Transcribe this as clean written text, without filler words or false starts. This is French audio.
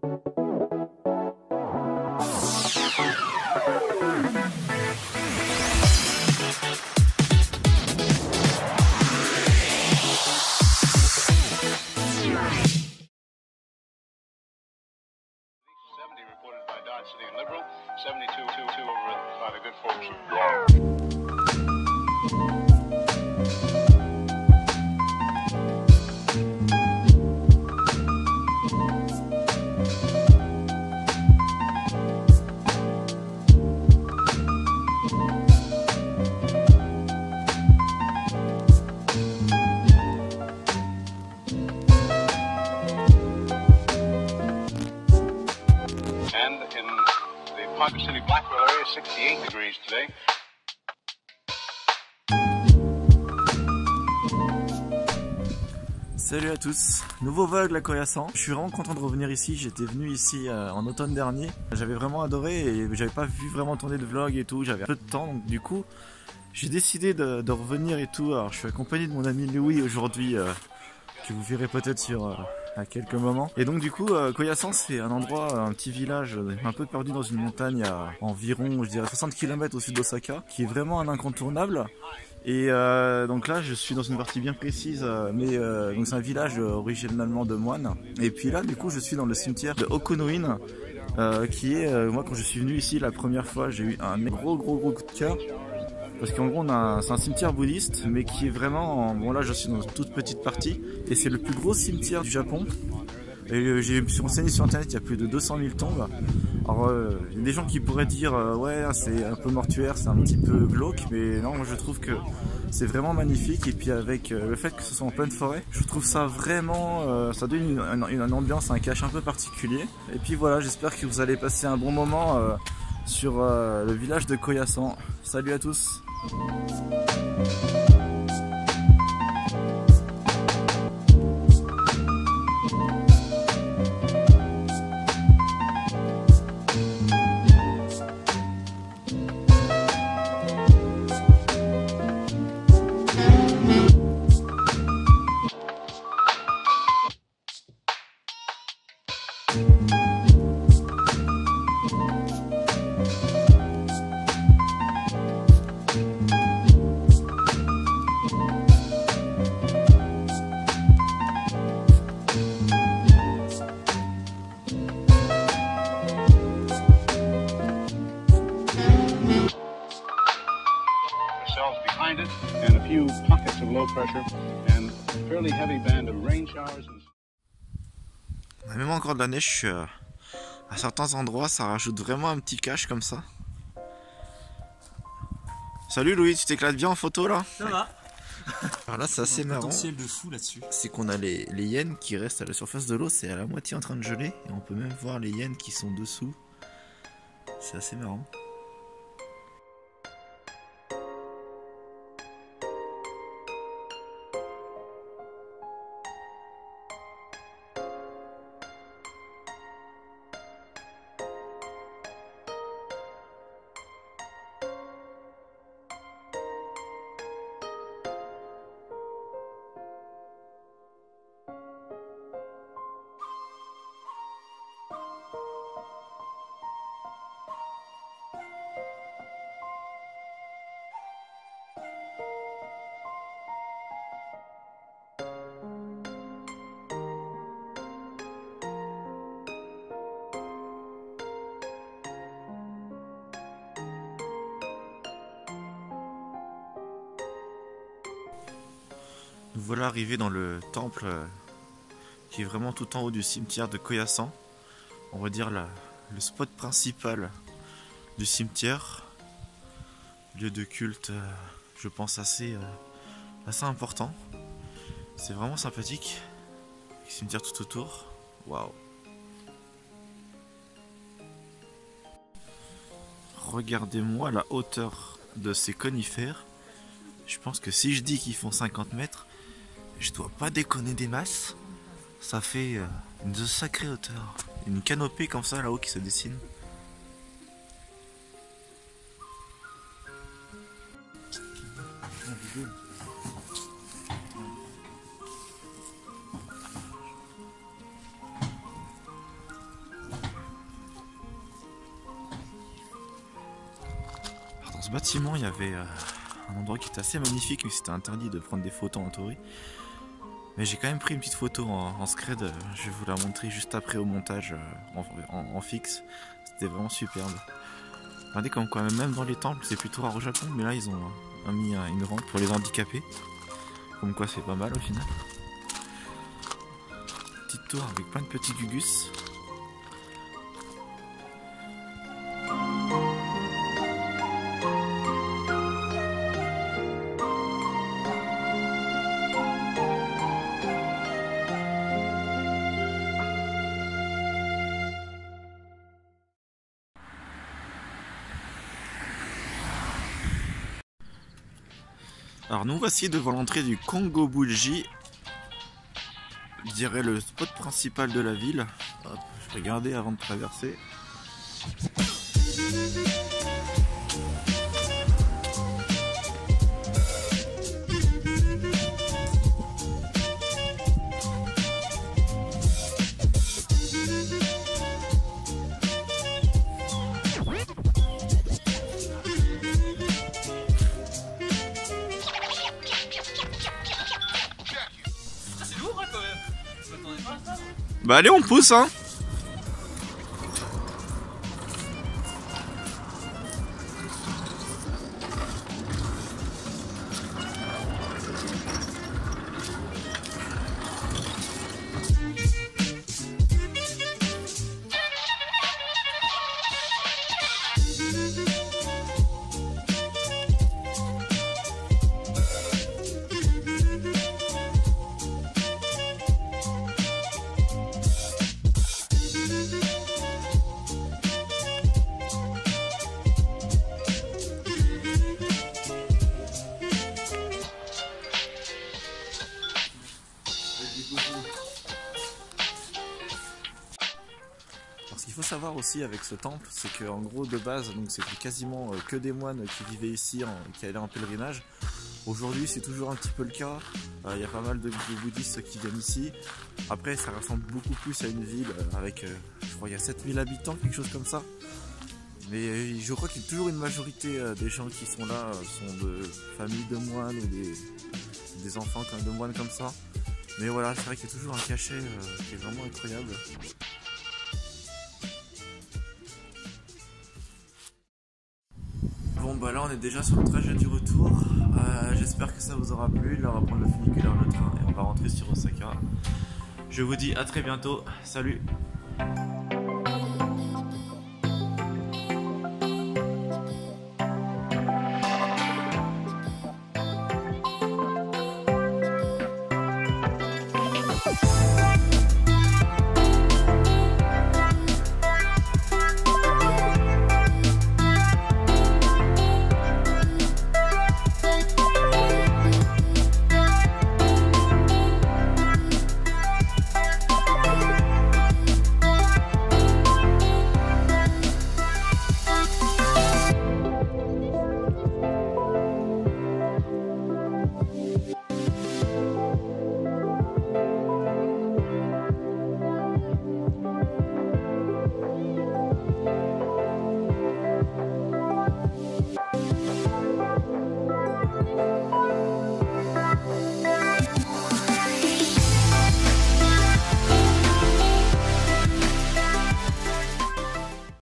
Reported by Dodge City and Liberal, 7222 over by the good folks. And in the Ponca City Blackwell area, 68 degrees today. Salut à tous, nouveau vol à Koyasan. Je suis vraiment content de revenir ici, j'étais venu ici en automne dernier. J'avais vraiment adoré et j'avais pas vu vraiment tourner de vlog et tout, j'avais peu de temps donc du coup j'ai décidé de revenir et tout. Alors je suis accompagné de mon ami Louis aujourd'hui que vous verrez peut-être sur à quelques moments. Et donc du coup Koyasan c'est un endroit, un petit village un peu perdu dans une montagne à environ je dirais 60 km au sud d'Osaka qui est vraiment un incontournable. Et donc là je suis dans une partie bien précise donc c'est un village originalement de moines. Et puis là du coup je suis dans le cimetière de Okonoin qui est moi quand je suis venu ici la première fois j'ai eu un gros coup de cœur. Parce qu'en gros c'est un cimetière bouddhiste mais qui est vraiment, bon là je suis dans une toute petite partie et c'est le plus gros cimetière du Japon. Et j'ai me suis renseigné sur internet, il y a plus de 200 000 tombes. Alors il y a des gens qui pourraient dire ouais c'est un peu mortuaire, c'est un petit peu glauque, mais non moi je trouve que c'est vraiment magnifique. Et puis avec le fait que ce soit en pleine forêt, je trouve ça vraiment, ça donne une ambiance, un cache un peu particulier. Et puis voilà, j'espère que vous allez passer un bon moment sur le village de Koyasan. Salut à tous. Behind it, and a few pockets of low pressure, and a fairly heavy band of rain showers. On a même encore de la neige à certains endroits, ça rajoute vraiment un petit cache comme ça. Salut Louis, tu t'éclates bien en photo là? Ça va. Alors là c'est assez marrant. Potentiel de fou là-dessus. C'est qu'on a les hyènes qui restent à la surface de l'eau, c'est à la moitié en train de geler et on peut même voir les hyènes qui sont dessous. C'est assez marrant. Nous voilà arrivés dans le temple qui est vraiment tout en haut du cimetière de Koyasan. On va dire le spot principal du cimetière. Lieu de culte, je pense assez important. C'est vraiment sympathique. Cimetière tout autour. Waouh. Regardez-moi la hauteur de ces conifères. Je pense que si je dis qu'ils font 50 mètres, je dois pas déconner des masses. Ça fait une sacrée hauteur. Une canopée comme ça là-haut qui se dessine. Dans ce bâtiment, il y avait un endroit qui était assez magnifique, mais c'était interdit de prendre des photos en théorie. Mais j'ai quand même pris une petite photo en scred, je vais vous la montrer juste après au montage en fixe. C'était vraiment superbe. Regardez comme quand même dans les temples, c'est plutôt rare au Japon, mais là ils ont mis une rampe pour les handicapés. Comme quoi c'est pas mal au final. Petite tour avec plein de petits gugus. Alors nous voici devant l'entrée du Kongō-Bulji, je dirais le spot principal de la ville. Hop, je vais regarder avant de traverser. Bah allez, on pousse hein. Alors, ce qu'il faut savoir aussi avec ce temple, c'est qu'en gros de base, donc c'était quasiment que des moines qui vivaient ici, qui allaient en pèlerinage. Aujourd'hui c'est toujours un petit peu le cas, il y a pas mal de bouddhistes qui viennent ici. Après ça ressemble beaucoup plus à une ville avec, je crois il y a 7000 habitants, quelque chose comme ça. Mais je crois qu'il y a toujours une majorité des gens qui sont là sont de familles de moines ou des enfants de moines comme ça. Mais voilà, c'est vrai qu'il y a toujours un cachet qui est vraiment incroyable. Bon bah là on est déjà sur le trajet du retour, j'espère que ça vous aura plu. Là on va prendre le funiculaire, le train et on va rentrer sur Osaka. Je vous dis à très bientôt, salut.